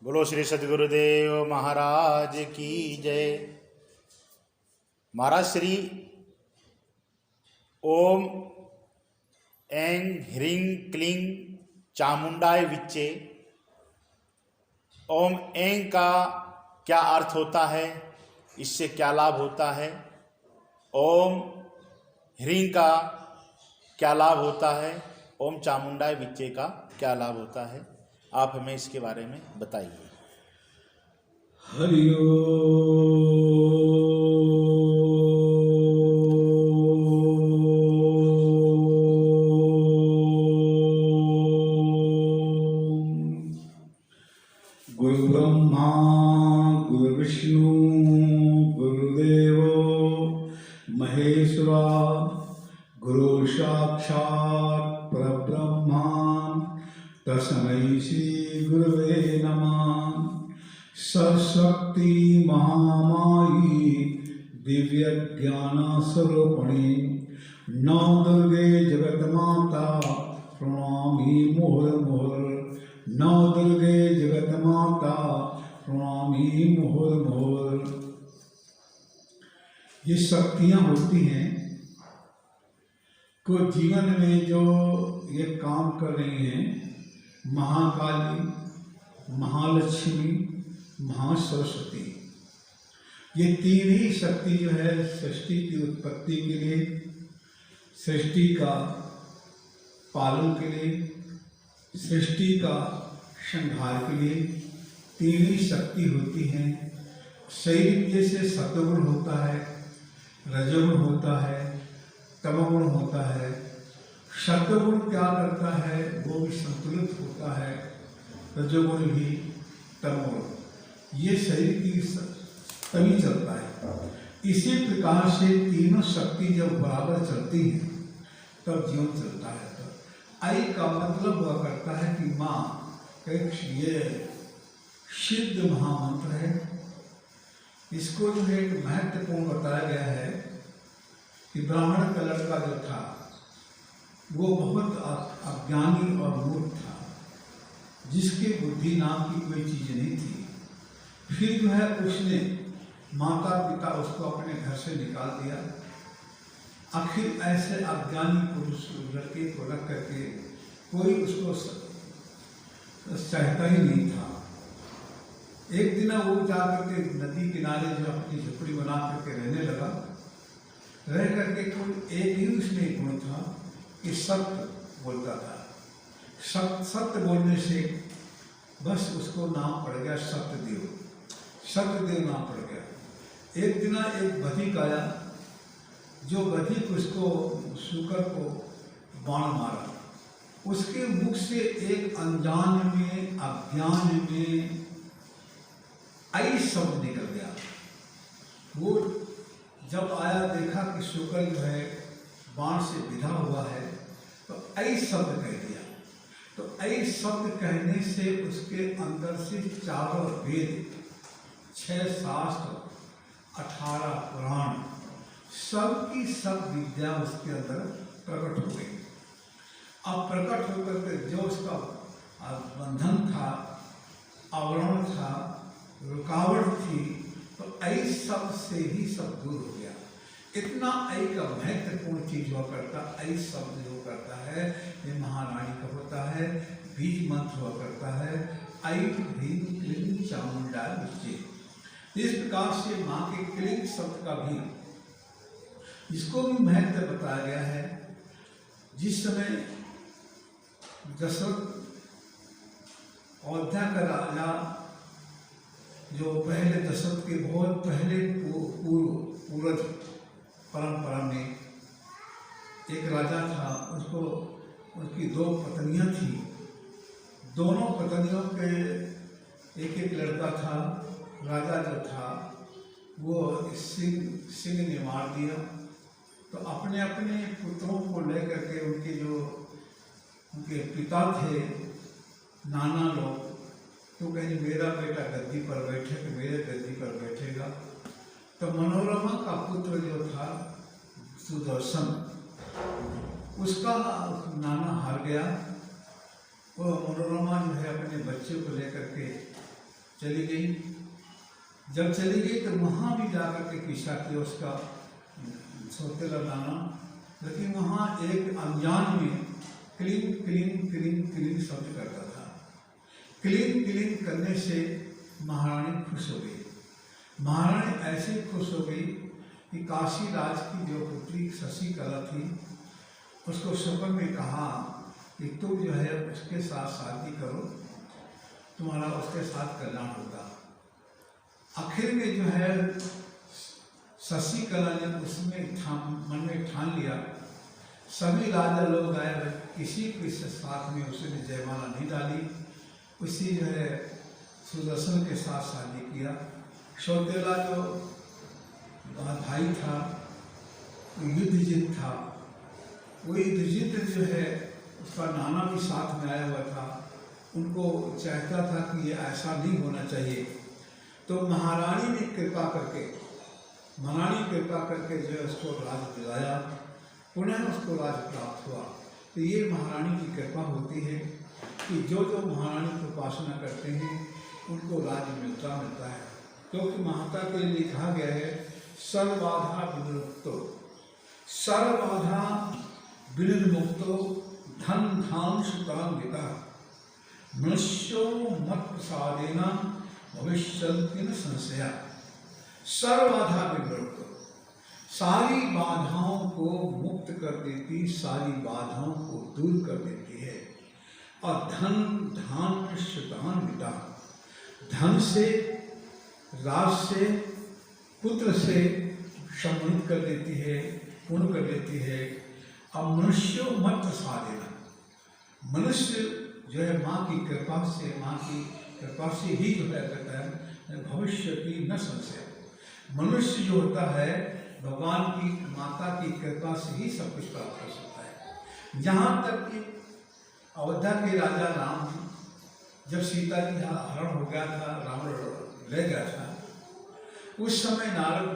बोलो श्री सद्गुरुदेव महाराज की जय। महाराज श्री ओम ऐं ह्रीं क्लीं चामुंडाय विच्चे। ओम ऐं का क्या अर्थ होता है, इससे क्या लाभ होता है? ओम ह्रीं का क्या लाभ होता है? ओम चामुंडाय विच्चे का क्या लाभ होता है? आप हमें इसके बारे में बताइए। हरि गुरु ब्रह्मा गुरु विष्णु गुरुदेव महेश्वरा गुरु साक्षात् परब्रह्मा तस्मै श्री गुरुवे नमः। सरस्वती महामायी दिव्य ज्ञान स्वरूपिणी नौ दुर्गे जगत माता प्रणमामि मुहुर्मुहुर्। नौ दुर्गे जगत माता प्रणमामि मुहुर्मुहुर्। ये शक्तियाँ होती हैं को जीवन में जो ये काम कर रही हैं, महाकाली, महालक्ष्मी, महासरस्वती, ये तीन ही शक्ति जो है सृष्टि की उत्पत्ति के लिए, सृष्टि का पालन के लिए, सृष्टि का संहार के लिए तीन ही शक्ति होती हैं। शरीर जैसे सत्वगुण होता है, रजोगुण होता है, तमोगुण होता है। सत्वगुण क्या करता है, वो भी संतुलित होता है, रजोगुण भी, तमोगुण, ये शरीर की तभी चलता है। इसी प्रकार से तीनों शक्ति जब बराबर चलती हैं तब जीवन चलता है। तो आई का मतलब हुआ करता है कि माँ ये सिद्ध महामंत्र है। इसको जो है एक महत्वपूर्ण बताया गया है कि ब्राह्मण का लड़का जो था वो बहुत अज्ञानी और मूर्ख था, जिसके बुद्धि नाम की कोई चीज नहीं थी। फिर जो है उसने माता पिता उसको अपने घर से निकाल दिया। आखिर ऐसे अज्ञानी पुरुष लड़के को रख करके कोई उसको चाहता ही नहीं था। एक दिन वो जाकर के नदी किनारे जो अपनी झोपड़ी बना करके रहने लगा। रह करके कोई एक ही उसमें गुण था कि सत्य बोलता था। सत्य बोलने से बस उसको नाम पड़ गया सत्यदेव। सत्यदेव नाम पड़ गया। एक दिन एक बधिक आया, जो बधिक उसको शुकर को बाण मारा। उसके मुख से एक अनजान में, अज्ञान में आई शब्द निकल गया। वो जब आया देखा कि शुकर जो है बाण से विधा हुआ है, तो ऐ शब्द कह दिया। तो ऐ शब्द कहने से उसके अंदर से 4 वेद, 6 शास्त्र, 18 पुराण, सब की सब विद्या उसके अंदर प्रकट हो गई। अब प्रकट होकर के जो उसका बंधन था, आवरण था, रुकावट थी, तो ऐ शब्द से ही सब दूर हो गया। इतना ऐ का महत्वपूर्ण चीज हुआ करता। ऐ शब्द जो करता है ये महारानी का होता है, बीज मंत्र हुआ करता है। ऐ ह्रीं क्लीं चामुंडाय विच्चे। इस प्रकार से माँ के क्लीं शब्द का भी इसको भी महत्व बताया गया है। जिस समय दशरथ अयोध्या का राजा, जो पहले दशरथ के बहुत पहले पूर्व परंपरा में एक राजा था, उसको उसकी 2 पत्नियां थी। दोनों पत्नियों के एक लड़का था। राजा जो था वो सिंह ने मार दिया। तो अपने अपने पुत्रों को लेकर के उनके पिता थे, नाना लोग, तो कहीं मेरा बेटा गद्दी पर बैठेगा, मेरे गद्दी पर बैठेगा। तो मनोरमा का पुत्र जो था सुदर्शन, उसका नाना हार गया। वो मनोरमा जो है अपने बच्चे को लेकर के चली गई। जब चली गई तो वहाँ भी जाकर के पीछा किया उसका सौतेला दाना, लेकिन वहाँ एक अनजान में क्लीन क्लीन क्लीन क्लीन शब्द करता था। क्लीन क्लीन करने से महारानी खुश हो गई। महारानी ऐसे खुश हो गई कि काशी राज की जो पुत्री शशिकला थी उसको सपन में कहा कि तुम जो है उसके साथ शादी करो, तुम्हारा उसके साथ कल्याण होगा। आखिर में जो है शशिकला ने उसमें मन में ठान लिया। सभी राजा लोग आए, किसी के साथ में उसने जयमाला नहीं डाली। उसी जो है सुदर्शन के साथ शादी किया। सौतेला जो भाई था युद्धजीत था, वो युद्धजीत जो है उसका नाना भी साथ में आया हुआ था। उनको चाहता था कि ये ऐसा नहीं होना चाहिए, तो महारानी ने कृपा करके जो है उसको राज दिलाया, पुनः उसको राज प्राप्त हुआ। तो ये महारानी की कृपा होती है कि जो जो महारानी की उपासना करते हैं उनको राज्य मिलता है। क्योंकि माता के लिए कहा गया है सर्वबाधा विनिर्मुक्तो, सर्वबाधा विनिर्मुक्तो धन धाम सुतान्विता मनुष्यो मत प्रसादेन भविष्यन्ति न संशया। सर्वबाधा विनिर्मुक्तो, सारी बाधाओं को मुक्त कर देती, सारी बाधाओं को दूर कर देती है। और धन धान सुतान्विता, धन से, राज से, पुत्र से सम्मानित कर देती है, पूर्ण कर देती है। अब मनुष्यों मत प्रसादेन, मनुष्य जो है माँ की कृपा से ही जो है कहता है भविष्य की न संशय। मनुष्य जो होता है भगवान की माता की कृपा से ही सब कुछ प्राप्त कर सकता है। जहाँ तक कि अयोध्या के राजा राम जब सीता जी हरण हो गया था, रावण ले गया था, उस समय नारद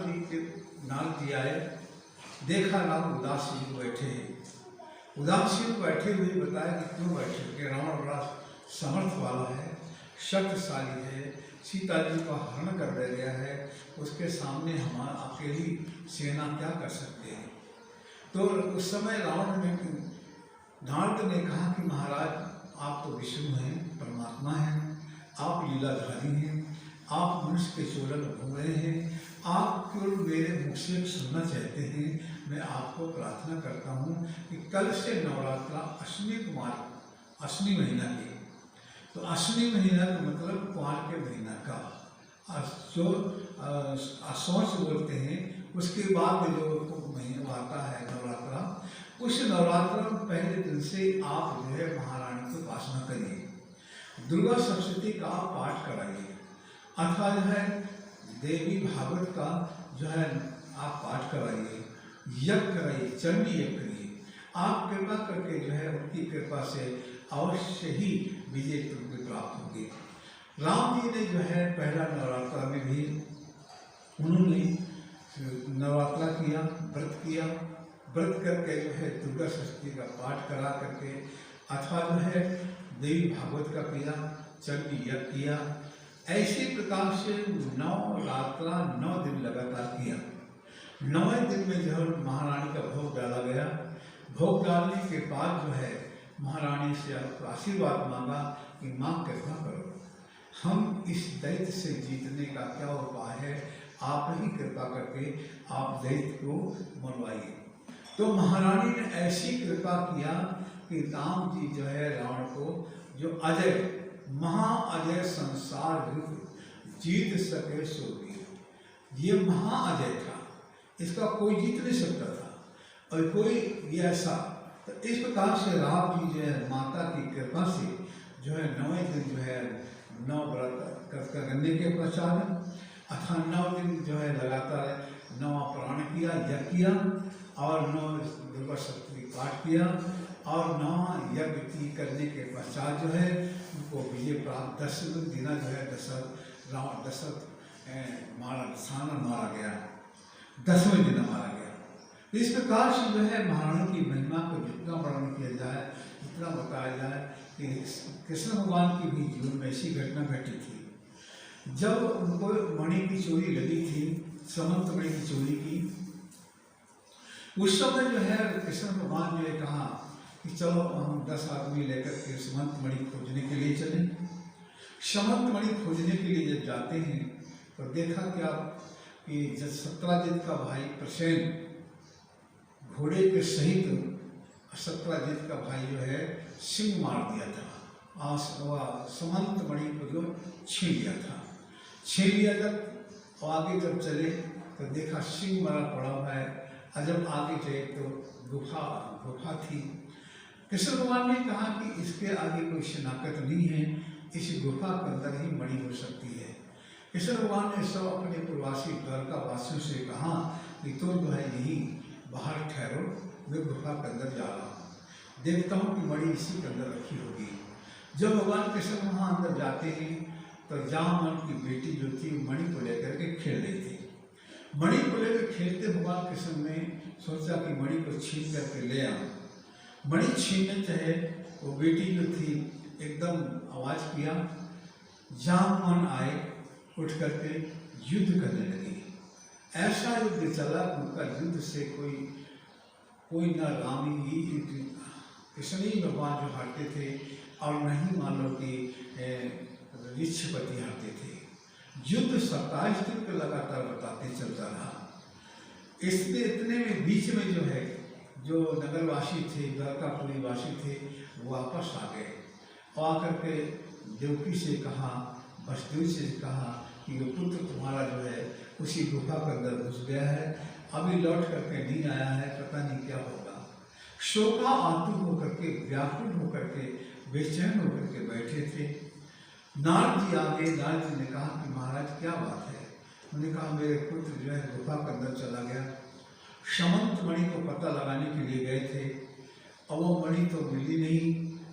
जी आए, देखा राम उदासीन बैठे हैं। उदासीन बैठे हुए बताया कि क्यों बैठे, कि रावण बड़ा समर्थ वाला है, शक्तिशाली है, सीता जी का हरण कर ले गया है, उसके सामने हमारा अकेली सेना क्या कर सकते हैं। तो उस समय नारद ने कहा कि महाराज आप तो विष्णु हैं, परमात्मा हैं, आप लीलाधारी हैं, आप मनुष्य के चोलन घूम रहे हैं, आप केवल मेरे मुख से सुनना चाहते हैं। मैं आपको प्रार्थना करता हूँ कि कल से नवरात्रा अश्विनी महीना की, तो अश्विनी महीना का मतलब कुआर के महीना का, जो असौच बोलते हैं, उसके बाद में जो महीना आता है नवरात्रा, उस नवरात्रा में पहले दिन से आप जो है महारानी की उपासना करिए, दुर्गा सप्तशती का आप पाठ कराइए, अथवा जो है देवी भागवत का जो है आप पाठ कराइए, यज्ञ कराइए, चंडी यज्ञ करिए। आप कृपा करके जो है उनकी कृपा से अवश्य ही विजय तुमको प्राप्त होगी। राम जी ने जो है पहला नवरात्रा में भी उन्होंने नवरात्रा किया, व्रत करके जो है दुर्गा सप्तशती का पाठ करा करके, अथवा जो है देवी भागवत का किया, चंडी यज्ञ किया। ऐसे प्रकार से नवरात्रा 9 दिन लगातार किया। 9वें दिन में जो है महारानी का भोग डाला गया। भोग डालने के बाद जो है महारानी से आशीर्वाद मांगा कि माँ कृपा करो, हम इस दैत्य से जीतने का क्या उपाय है, आप ही कृपा करके आप दैत्य को मरवाइए। तो महारानी ने ऐसी कृपा किया कि राम जी जो है रावण को, जो अजय महाअजय संसार युद्ध जीत सके सो वीर, ये महाअजय था, इसका कोई जीत नहीं सकता था और कोई ये ऐसा। तो इस प्रकार से राम जी जो है माता की कृपा से जो है 9वें दिन जो है 9 व्रत करने के पश्चात, अथवा 9 दिन जो है लगातार 9 प्राण किया, यज्ञ किया, और 9 दुर्गा सप्तशती पाठ किया, और 9 यज्ञ करने के पश्चात जो है उनको विजय प्राप्त। 10वें दिन जो है दशरथ मारा गया, 10वें दिन मारा गया। इस प्रकार से जो है महारानी की महिमा को जितना वर्णन किया जाए, जितना बताया जाए कि कृष्ण भगवान की भी जीवन में ऐसी घटना घटी थी। जब उनको मणि की चोरी लगी थी, समंत मणि की चोरी की, उस समय जो है कृष्ण भगवान ने कहा कि चलो हम 10 आदमी लेकर के समंत मणि खोजने के लिए चले। समंत मणि खोजने के लिए जब जाते हैं तो देखा क्या कि जब सत्यजित का भाई प्रसेन घोड़े के सहित सत्यजित का भाई जो है सिंह मार दिया था, समंत मणि को जो छीन लिया था। छीन लिया जब आगे जब चले तो देखा सिंह मरा पड़ा हुआ है, और जब आगे गए तो गुफा थी। कृष्ण भगवान ने कहा कि इसके आगे कोई शनाख्त नहीं है, इस गुफा के अंदर ही मणि हो सकती है। कृष्ण भगवान ने सब अपने प्रवासी द्वारका वासियों से कहा कि तुम जो है यही बाहर ठहरो, मैं गुफा के अंदर जा रहा हूँ, देखता हूँ कि मणि इसी के अंदर रखी होगी। जब भगवान कृष्ण वहाँ अंदर जाते हैं तो जामन की बेटी जो थी मणि को लेकर के खेल रही थी। मणि को लेकर खेलते भगवान कृष्ण ने सोचा कि मणि को छीन करके ले आऊं। मणि छीनने चाहे, वो बेटी जो थी एकदम आवाज किया, जामन आए, उठ करके युद्ध करने लगी। ऐसा युद्ध चला, उनका युद्ध से कोई न राम ही कृष्ण ही भगवान जो हारते थे, और नहीं मान लो कि ऋषपति हारते थे। युद्ध 27 दिन पे लगातार बताते चलता रहा। इसलिए इतने में बीच में जो है जो नगरवासी थे, द्वारकापुरी वासी थे, वो वापस आ गए और आकर के देवकी से कहा, वसुदेव से कहा कि वो पुत्र तुम्हारा जो है उसी गुफा के अंदर घुस गया है, अभी लौट करके नहीं आया है, पता नहीं क्या होगा। शोका आतुर होकर के, व्याकुल होकर के, बेचैन होकर के बैठे थे। नारद जी आ गए। नारद जी ने कहा कि महाराज क्या बात है? उन्होंने कहा मेरे पुत्र जो है गुफा के अंदर चला गया, समंत मणि को पता लगाने के लिए गए थे, और वो मणि तो मिली नहीं,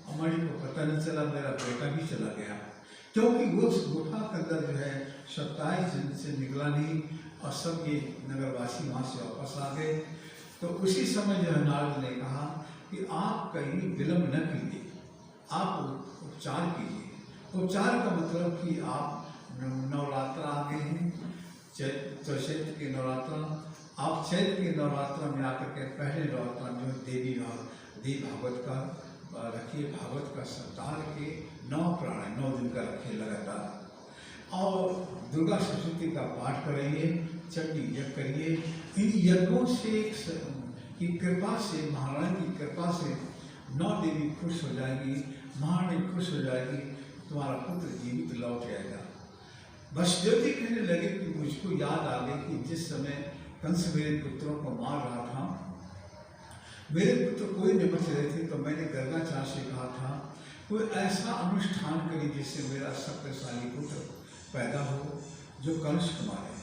और मणि को पता नहीं चला, मेरा बेटा भी चला गया, क्योंकि वो उस गुफा के अंदर जो है 27 दिन से निकला नहीं, और सब ये नगरवासी वहाँ से वापस आ गए। तो उसी समय जो है नारद ने कहा कि आप कहीं विलम्ब न कीजिए, आप उपचार कीजिए। उपचार का मतलब कि आप नवरात्र आ गए हैं, चैत्र के नवरात्र, आप चैत्र के नवरात्र में आकर के पहले नवरात्र जो देवी भागवत का रखिए, भागवत का सप्ताह के 9 प्राण 9 दिन का रखिए लगातार, और दुर्गा सरस्वती का पाठ कराइए, चंडी यज्ञ करिए। इन यज्ञों से की कृपा से, महारानी की कृपा से 9 देवी खुश हो जाएगी, महारानी खुश हो जाएगी, तुम्हारा पुत्र जीवित लौट आएगा। वसुदेव जी कहने लगे कि मुझको याद आ गई कि जिस समय कंस मेरे पुत्रों को मार रहा था, मेरे पुत्र कोई नहीं बच रहे थे, तो मैंने गर्गाचार्य से कहा था कोई ऐसा अनुष्ठान करी जिससे मेरा शक्तिशाली पुत्र पैदा हो जो कंस को मारे।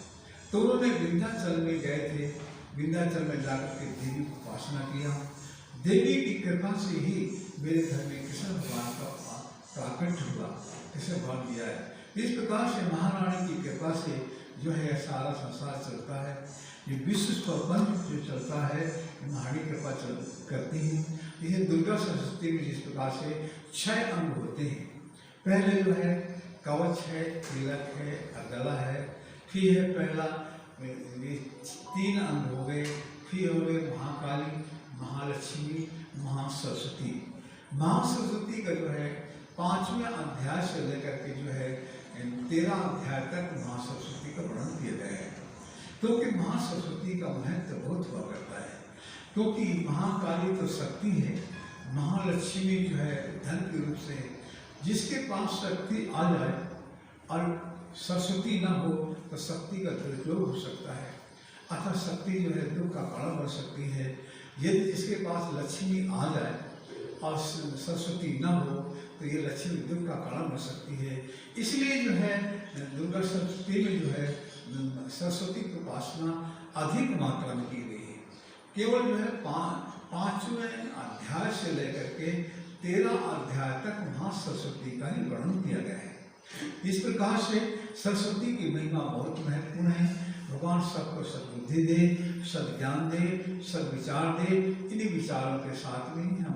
तो उन्होंने विंध्याचल में गए थे, विंध्याचल में जाकर के देवी को उपासना किया। देवी की कृपा से ही मेरे घर में कृष्ण भगवान का प्राकट्य हुआ, कृष्ण भगवान दिया है। इस प्रकार से महारानी की कृपा से जो है सारा संसार चलता है। ये विश्व प्रपंच जो चलता है महारानी कृपा करती है। यह दुर्गा सरस्वती में जिस प्रकार से 6 अंग होते हैं, पहले जो है कवच है, तिलक है, गला है, फिर है पहला 3 अंग हो गए, फिर हो गए महाकाली, महालक्ष्मी, महासरस्वती। महासरस्वती का जो है 5वें अध्याय से लेकर के जो है 13 अध्याय तक महासरस्वती का वर्णन किया गया है, क्योंकि महासरस्वती का महत्व बहुत हुआ करता है। क्योंकि महाकाली तो शक्ति है, महालक्ष्मी जो है धन के रूप से है। जिसके पास शक्ति आ जाए और सरस्वती न हो तो शक्ति का दुरुपयोग हो सकता है, अतः शक्ति जो है दुख का कारण बन सकती है। यदि जिसके पास लक्ष्मी आ जाए और सरस्वती न हो तो ये लक्ष्मी दुख का कारण बन सकती है। इसलिए जो है दुर्गा सरस्वती में जो है सरस्वती की उपासना अधिक मात्रा में की गई है। केवल जो है 5वें अध्याय से लेकर के 13 अध्याय तक वहाँ सरस्वती का ही वर्णन किया गया है। इस प्रकार से सरस्वती की महिमा बहुत महत्वपूर्ण है। भगवान सबको सद्बुद्धि दे, सद्ज्ञान दे, सद्विचार दे। इन्हीं विचारों के साथ में हम